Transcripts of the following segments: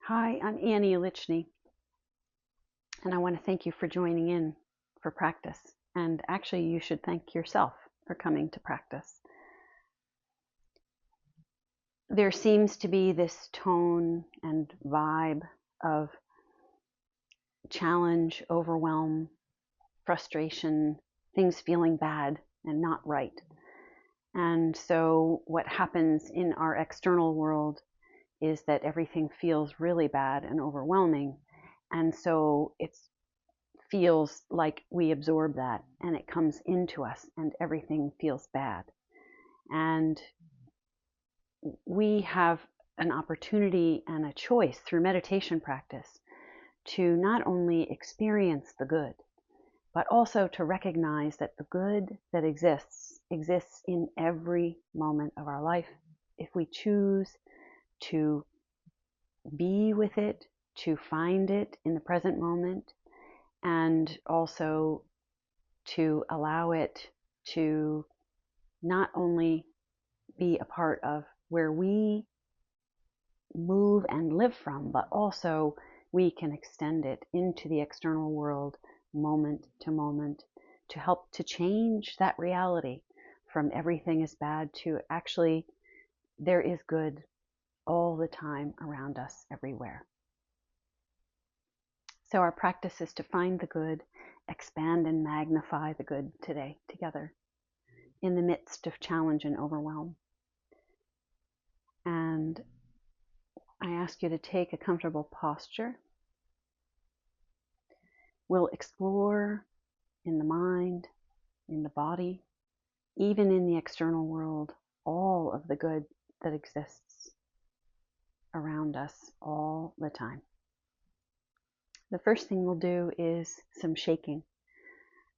Hi, I'm Annie Lichny, and I want to thank you for joining in for practice. And actually, you should thank yourself for coming to practice. There seems to be this tone and vibe of challenge, overwhelm, frustration, things feeling bad and not right. And so, what happens in our external world is that everything feels really bad and overwhelming. And so, it feels like we absorb that and it comes into us and everything feels bad. And we have an opportunity and a choice through meditation practice to not only experience the good, but also to recognize that the good that exists in every moment of our life if we choose to be with it, to find it in the present moment, and also to allow it to not only be a part of where we move and live from, but also we can extend it into the external world moment to moment to help to change that reality from everything is bad to actually there is good all the time around us everywhere. So our practice is to find the good, expand and magnify the good today together in the midst of challenge and overwhelm. And I ask you to take a comfortable posture. We'll explore in the mind, in the body, even in the external world, all of the good that exists around us all the time. The first thing we'll do is some shaking.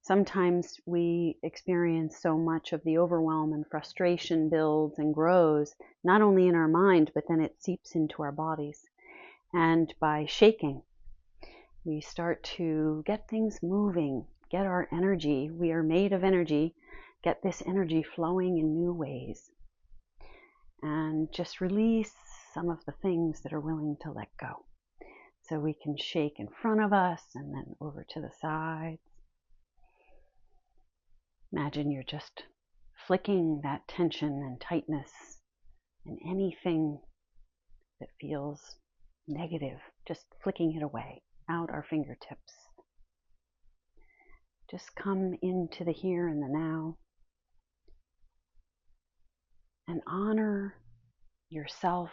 Sometimes we experience so much of the overwhelm and frustration builds and grows, not only in our mind, but then it seeps into our bodies. And by shaking, we start to get things moving, get our energy. We are made of energy, get this energy flowing in new ways. And just release some of the things that are willing to let go. So we can shake in front of us and then over to the sides. Imagine you're just flicking that tension and tightness and anything that feels negative, just flicking it away out our fingertips. Just come into the here and the now and honor yourself,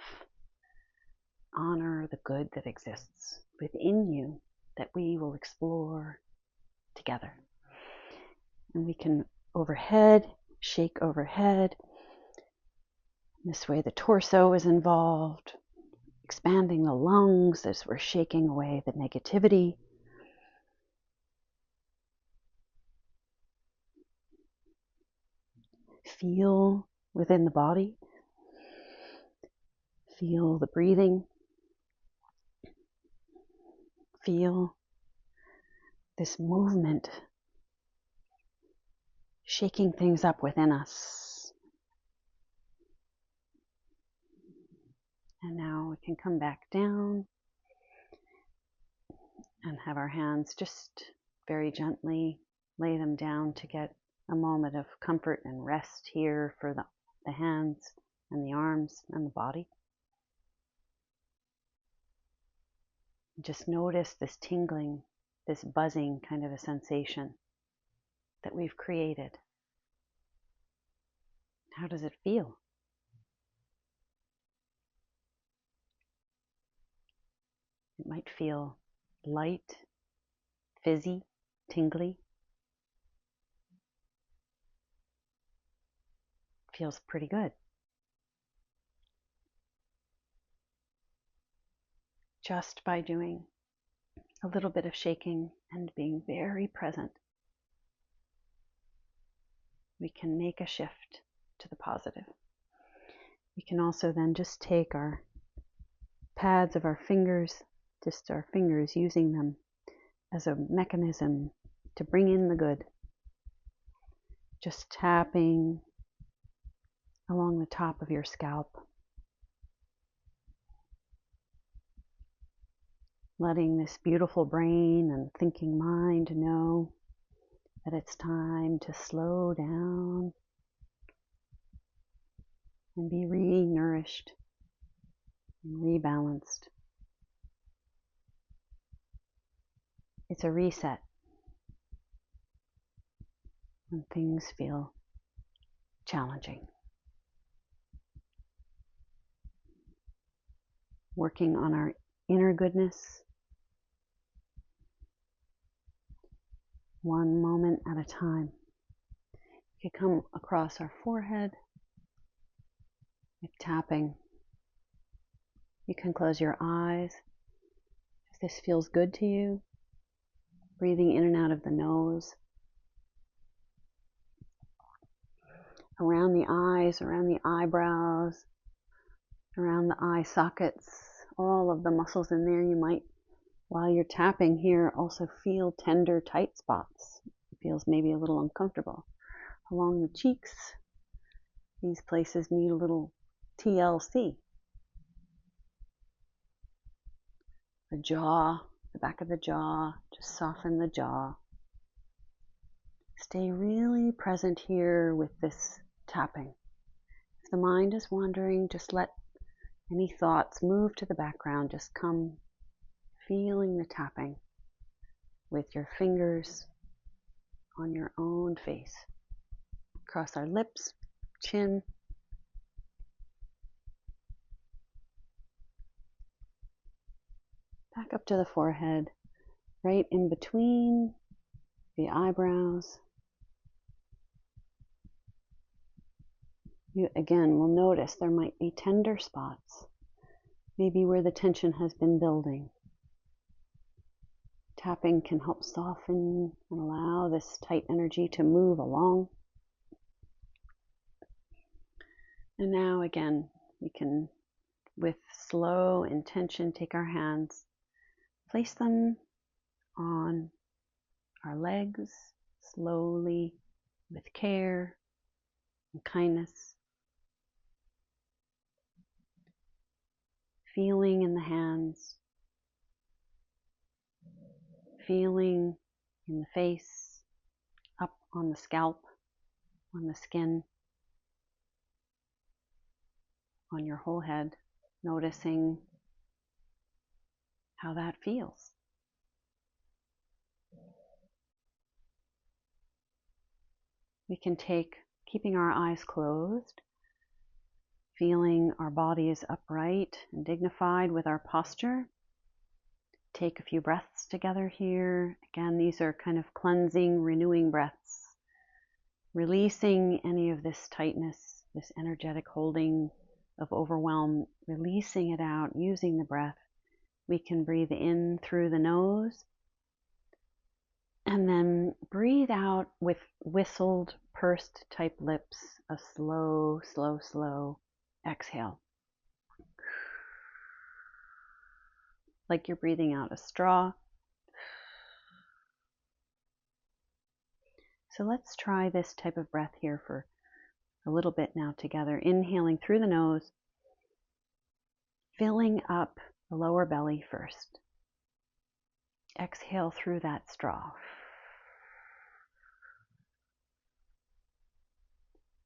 honor the good that exists within you that we will explore together. And we can overhead, shake overhead. This way the torso is involved, expanding the lungs as we're shaking away the negativity. Feel within the body. Feel the breathing. Feel this movement, shaking things up within us. And now we can come back down and have our hands just very gently lay them down to get a moment of comfort and rest here for the hands and the arms and the body. Just notice this tingling, this buzzing kind of a sensation that we've created. How does it feel? It might feel light, fizzy, tingly. Feels pretty good. Just by doing a little bit of shaking and being very present, we can make a shift to the positive. We can also then just take our pads of our fingers, just our fingers, using them as a mechanism to bring in the good. Just tapping along the top of your scalp. letting this beautiful brain and thinking mind know that it's time to slow down and be re-nourished and rebalanced. It's a reset when things feel challenging. Working on our inner goodness, one moment at a time. You can come across our forehead with tapping. You can close your eyes if this feels good to you. Breathing in and out of the nose. Around the eyes, around the eyebrows, around the eye sockets, all of the muscles in there. You might, while you're tapping here, also feel tender, tight spots. It feels maybe a little uncomfortable. Along the cheeks, these places need a little TLC. The jaw, the back of the jaw, just soften the jaw. Stay really present here with this tapping. If the mind is wandering, just let any thoughts move to the background. Just come feeling the tapping with your fingers on your own face. Across our lips, chin. Back up to the forehead, right in between the eyebrows. You again will notice there might be tender spots, maybe where the tension has been building. Tapping can help soften and allow this tight energy to move along. And now again, we can, with slow intention, take our hands, place them on our legs, slowly, with care and kindness. Feeling in the hands, feeling in the face, up on the scalp, on the skin, on your whole head, noticing how that feels. We can take, keeping our eyes closed, feeling our body is upright and dignified with our posture. Take a few breaths together here. Again, these are kind of cleansing, renewing breaths, releasing any of this tightness, this energetic holding of overwhelm, releasing it out using the breath. We can breathe in through the nose and then breathe out with whistled, pursed type lips, a slow, slow, slow exhale. Like you're breathing out a straw. So let's try this type of breath here for a little bit now together. Inhaling through the nose, filling up the lower belly first. Exhale through that straw.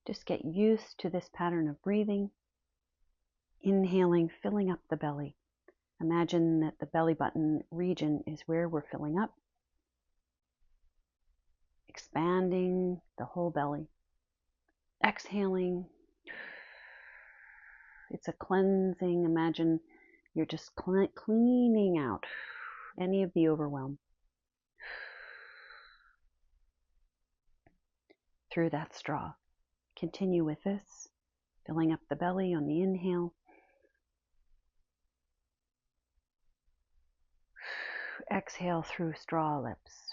Just get used to this pattern of breathing. Inhaling, filling up the belly. Imagine that the belly button region is where we're filling up. Expanding the whole belly. Exhaling. It's a cleansing. Imagine you're just cleaning out any of the overwhelm through that straw. Continue with this, filling up the belly on the inhale. Exhale through straw lips.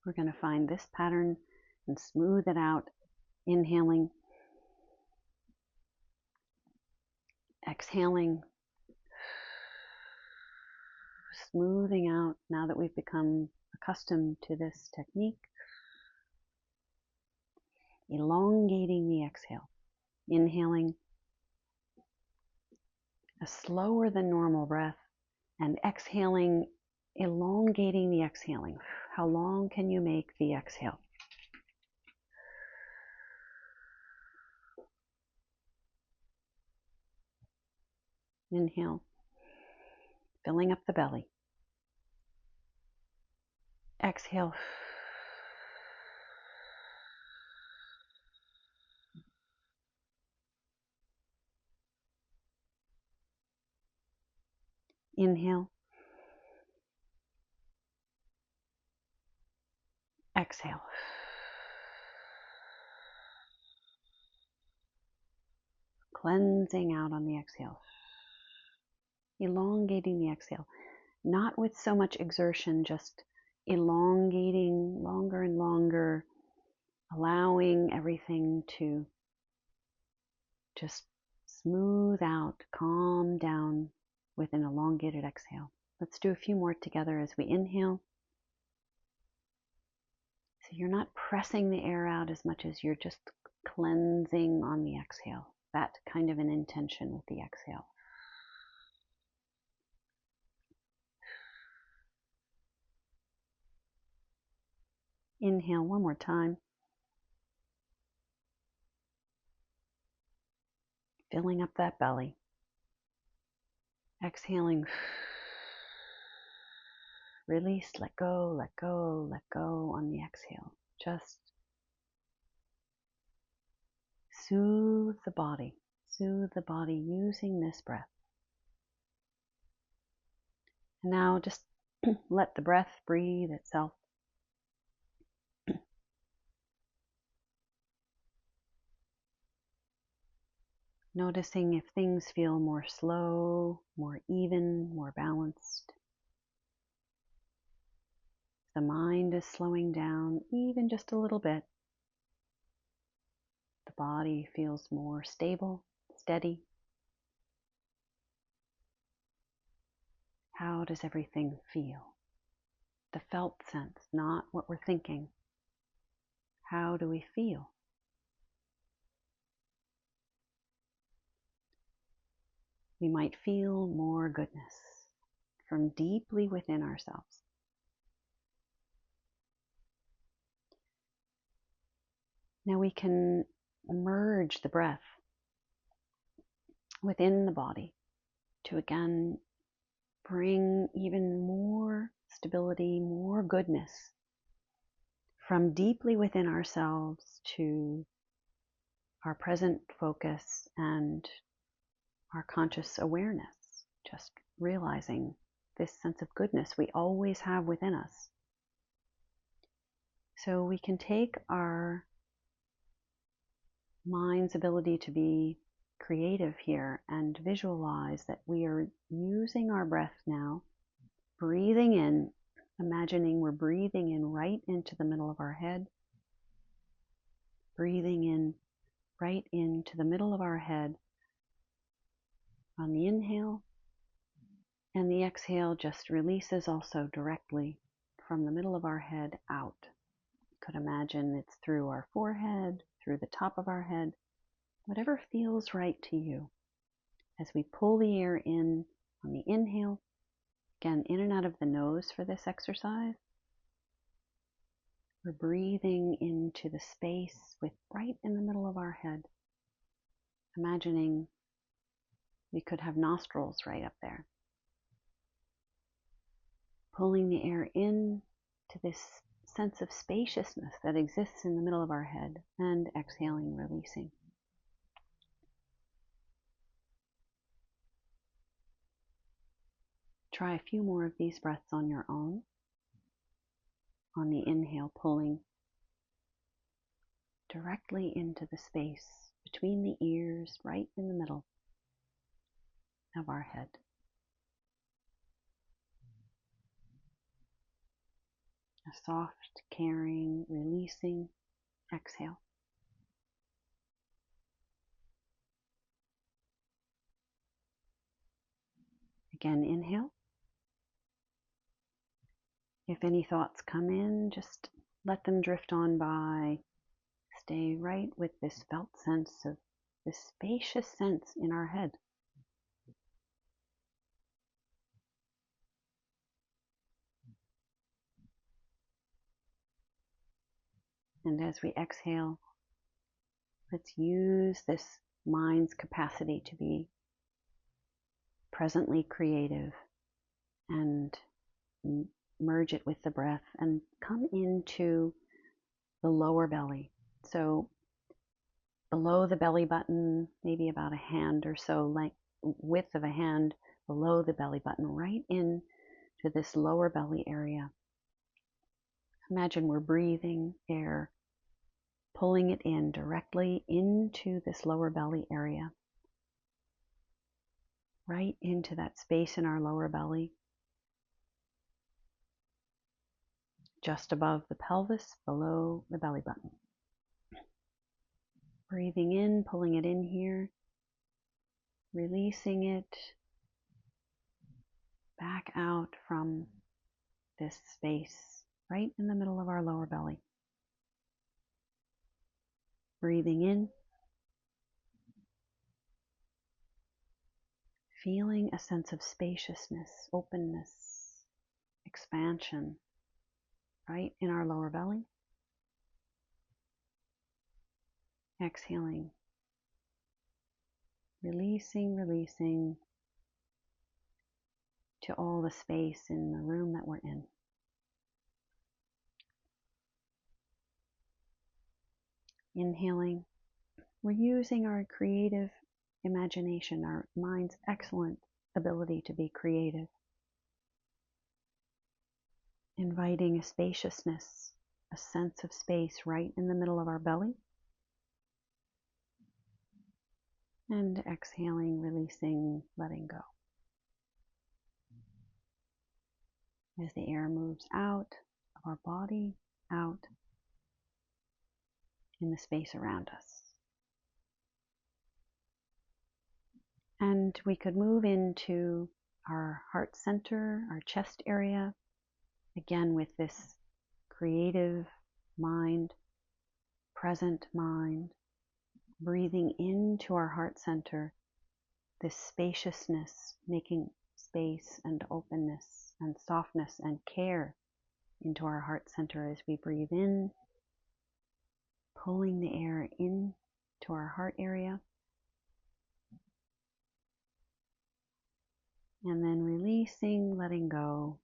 We're going to find this pattern and smooth it out. Inhaling, exhaling, smoothing out now that we've become accustomed to this technique. Elongating the exhale. Inhaling a slower than normal breath and exhaling, elongating the exhaling. How long can you make the exhale? Inhale, filling up the belly. Exhale. Inhale. Exhale. Cleansing out on the exhale. Elongating the exhale. Not with so much exertion, just elongating longer and longer, allowing everything to just smooth out, calm down with an elongated exhale. Let's do a few more together as we inhale. So you're not pressing the air out as much as you're just cleansing on the exhale. That kind of an intention with the exhale. Inhale one more time. Filling up that belly. Exhaling. Release, let go, let go, let go on the exhale. Just soothe the body. Soothe the body using this breath. And now just let the breath breathe itself. Noticing if things feel more slow, more even, more balanced. The mind is slowing down even just a little bit. The body feels more stable, steady. How does everything feel? The felt sense, not what we're thinking. How do we feel? We might feel more goodness from deeply within ourselves. Now we can merge the breath within the body to again bring even more stability, more goodness from deeply within ourselves to our present focus and our conscious awareness, just realizing this sense of goodness we always have within us. So we can take our mind's ability to be creative here and visualize that we are using our breath now, breathing in, imagining we're breathing in right into the middle of our head, breathing in right into the middle of our head on the inhale, and the exhale just releases also directly from the middle of our head out. You could imagine it's through our forehead, through the top of our head, whatever feels right to you. As we pull the air in on the inhale, again in and out of the nose for this exercise, we're breathing into the space with right in the middle of our head, imagining we could have nostrils right up there. Pulling the air in to this sense of spaciousness that exists in the middle of our head, and exhaling, releasing. Try a few more of these breaths on your own. On the inhale, pulling directly into the space between the ears, right in the middle of our head. A soft, caring, releasing exhale. Again, inhale. If any thoughts come in, just let them drift on by. Stay right with this felt sense of this spacious sense in our head. And as we exhale, let's use this mind's capacity to be presently creative and merge it with the breath and come into the lower belly. So below the belly button, maybe about a hand or so length, width of a hand below the belly button, right into this lower belly area. Imagine we're breathing air, pulling it in directly into this lower belly area, right into that space in our lower belly, just above the pelvis, below the belly button. Breathing in, pulling it in here, releasing it back out from this space right in the middle of our lower belly. Breathing in, feeling a sense of spaciousness, openness, expansion right in our lower belly. Exhaling, releasing to all the space in the room that we're in. Inhaling, we're using our creative imagination, our mind's excellent ability to be creative. Inviting a spaciousness, a sense of space right in the middle of our belly. And exhaling, releasing, letting go. As the air moves out of our body, out in the space around us. And we could move into our heart center, our chest area, again with this creative mind, present mind, breathing into our heart center, this spaciousness, making space and openness and softness and care into our heart center as we breathe in, pulling the air into our heart area, and then releasing, letting go.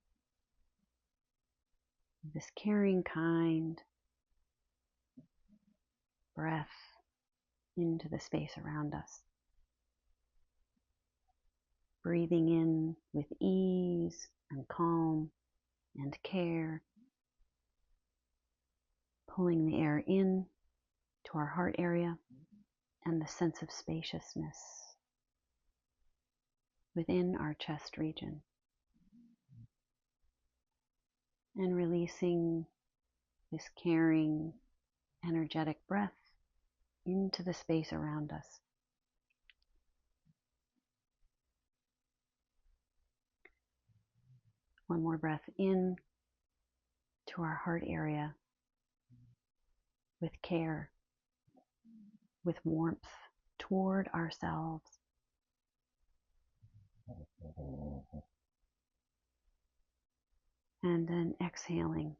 This caring, kind breath into the space around us. Breathing in with ease and calm and care. Pulling the air in to our heart area and the sense of spaciousness within our chest region. And releasing this caring, energetic breath into the space around us. One more breath in to our heart area with care, with warmth toward ourselves. And then exhaling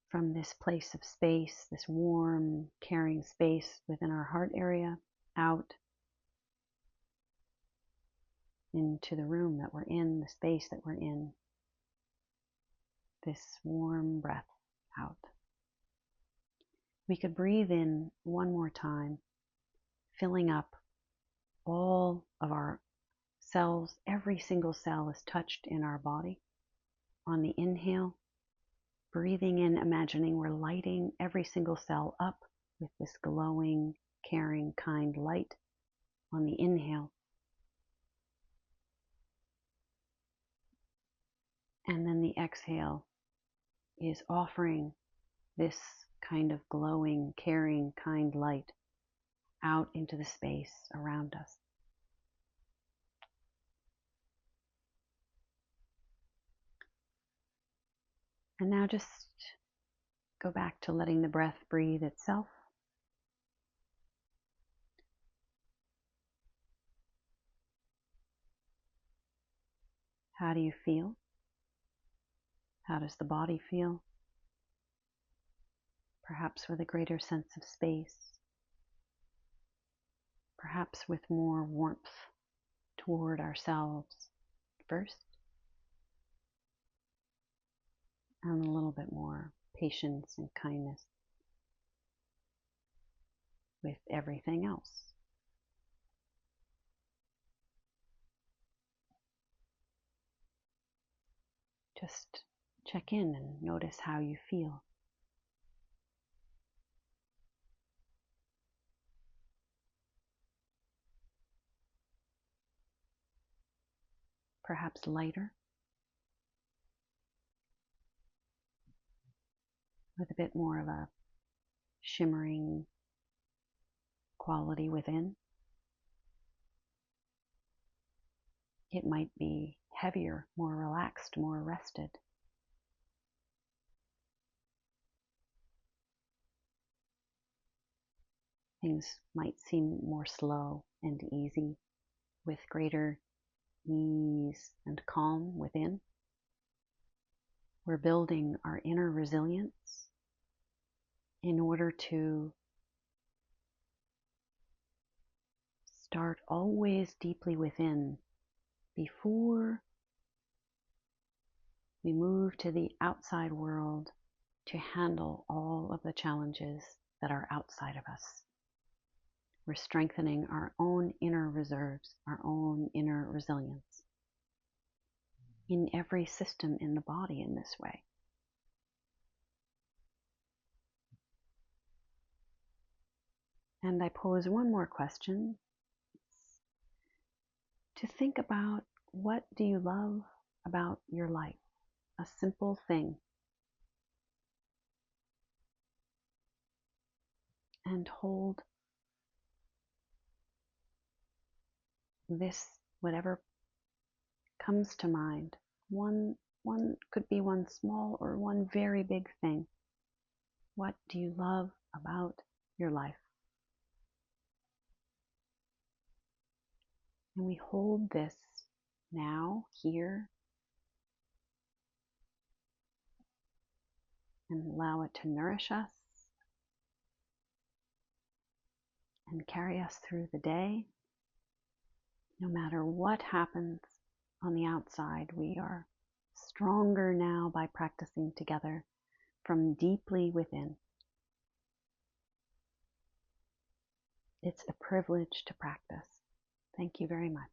from this place of space, this warm, caring space within our heart area, out into the room that we're in, the space that we're in. This warm breath out. We could breathe in one more time, filling up all of our cells. Every single cell is touched in our body. On the inhale, breathing in, imagining we're lighting every single cell up with this glowing, caring, kind light on the inhale. And then the exhale is offering this kind of glowing, caring, kind light out into the space around us. And now just go back to letting the breath breathe itself. How do you feel? How does the body feel? Perhaps with a greater sense of space, perhaps with more warmth toward ourselves first, and a little bit more patience and kindness with everything else. Just check in and notice how you feel. Perhaps lighter, with a bit more of a shimmering quality within. It might be heavier, more relaxed, more rested. Things might seem more slow and easy, with greater ease and calm within. We're building our inner resilience in order to start always deeply within before we move to the outside world to handle all of the challenges that are outside of us. We're strengthening our own inner reserves, our own inner resilience in every system in the body in this way. And I pose one more question, to think about, what do you love about your life? A simple thing. And hold this, whatever comes to mind. One could be one small or one very big thing. What do you love about your life? And we hold this now, here, and allow it to nourish us and carry us through the day. No matter what happens on the outside, we are stronger now by practicing together from deeply within. It's a privilege to practice. Thank you very much.